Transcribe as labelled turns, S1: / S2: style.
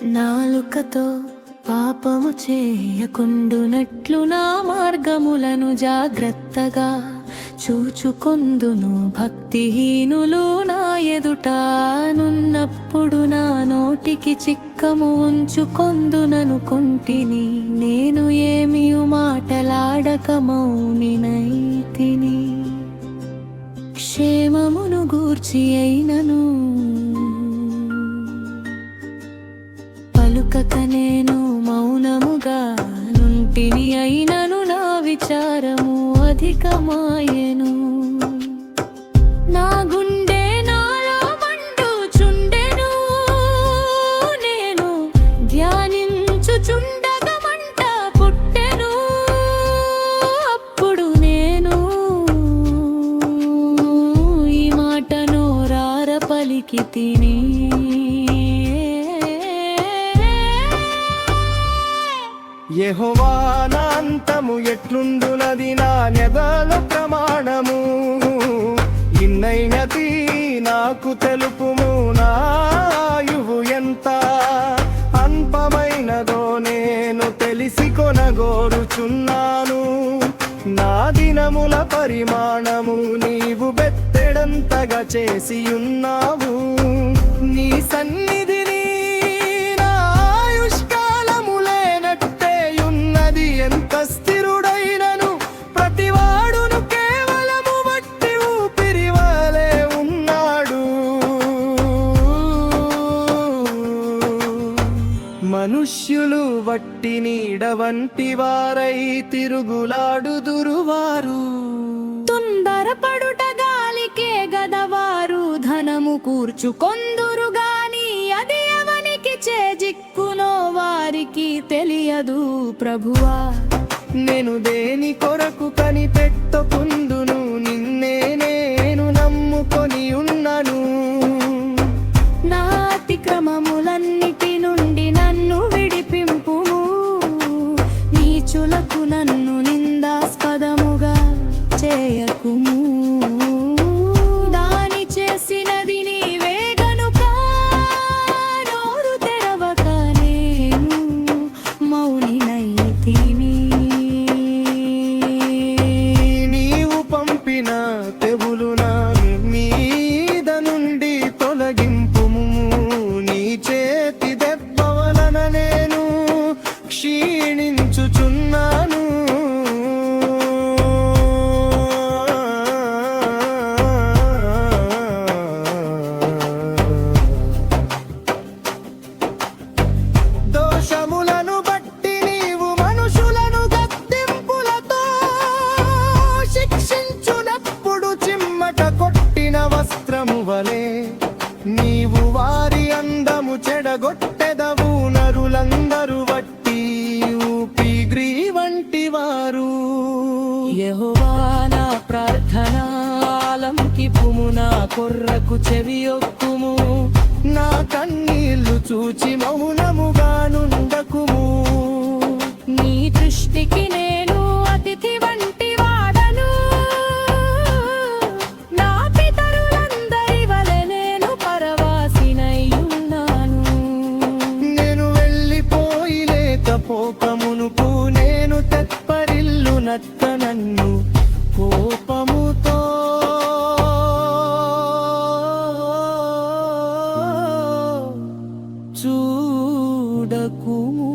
S1: నాలుకతో పాపము చేయకుండునట్లు నా మార్గములను జాగ్రత్తగా చూచుకొందును. భక్తిహీనులు నా ఎదుట నున్నప్పుడు నా నోటికి చిక్కము ఉంచుకొందుననుకొంటిని. నేను ఏమియు మాటలాడక మౌనినైతిని. క్షేమమును గూర్చి అయినను పలుకక నేను మౌనముగా నుంటిని. అయినను నా విచారము అధికమాయెను. నా గుండె నాలో మండుచుండెను. నేను ధ్యానించుచుండగ మంట పుట్టెను. అప్పుడు నేను ఈ మాట నోరార పలికి తిని.
S2: యెహోవా నా అంతము ఎట్లుండునది, నా నెదల ప్రమాణము ఇన్నైనది నాకు తెలుపుము. నా ఆయువు ఎంత అల్పమైనదో నేను తెలిసి కొనగోరుచున్నాను. నా దినముల పరిమాణము నీవు బెత్తెడంతగా చేసి ఉన్నావు. నీ సన్నిధిని ఎంత స్థిరుడైనను ప్రతివాడును కేవలము వట్టి ఊపిరి వలె ఉన్నాడు. మనుష్యులు వట్టి నీడ వంటి వారై తిరుగులాడుదురువారు.
S1: తొందరపడుట గాలికే గదవారు ధనము కూర్చుకొందురు గాని అది ఎవనికి చేజిక్కునో వారికి తెలియదు. ప్రభువా,
S2: నేను దేని కొరకు కనిపెట్టుకుందును, నిన్నే నేను నమ్ముకొని ఉన్నను.
S1: నా అతిక్రమములన్నిటి నుండి నన్ను విడిపింపుము. నీచులకు నన్ను నిందాస్పదముగా చేయకుము. దాని చేసినది నీవే గనుక నోరు తెరవక నేను మౌనినైతిని.
S2: నీవు పంపిన తెగులు నా మీద నుండి తొలగింపుము. నీ చేతి దెబ్బ వలన నేను క్షీణించుచున్నాను. దోషములను బట్టి నీవు మనుషులను గద్దింపులతో శిక్షించునప్పుడు చిమ్మట కొట్టిన వస్త్రము వలె నీవు వారి అందము చెడగొట్టెదవు. నరులందరూ వట్టి ఊపిగ్రి వంటి వారు.
S1: యెహోవా నా ప్రార్థన ఆలకింపుము. నా కొర్రకు చెవియొక్కుము.
S2: నా కన్నీళ్లు చూచి మౌనముగా నుండకుము.
S1: నీ దృష్టికి నేను అతిథి వంటి వాడను. నా పితరులందరి వలె నేను పరవాసినైయున్నాను.
S2: నేను వెళ్ళిపోయి లేకపోకమునుపు నేను తెప్పరిల్లునట్ట నన్ను కోపముతో
S1: చూడకుము.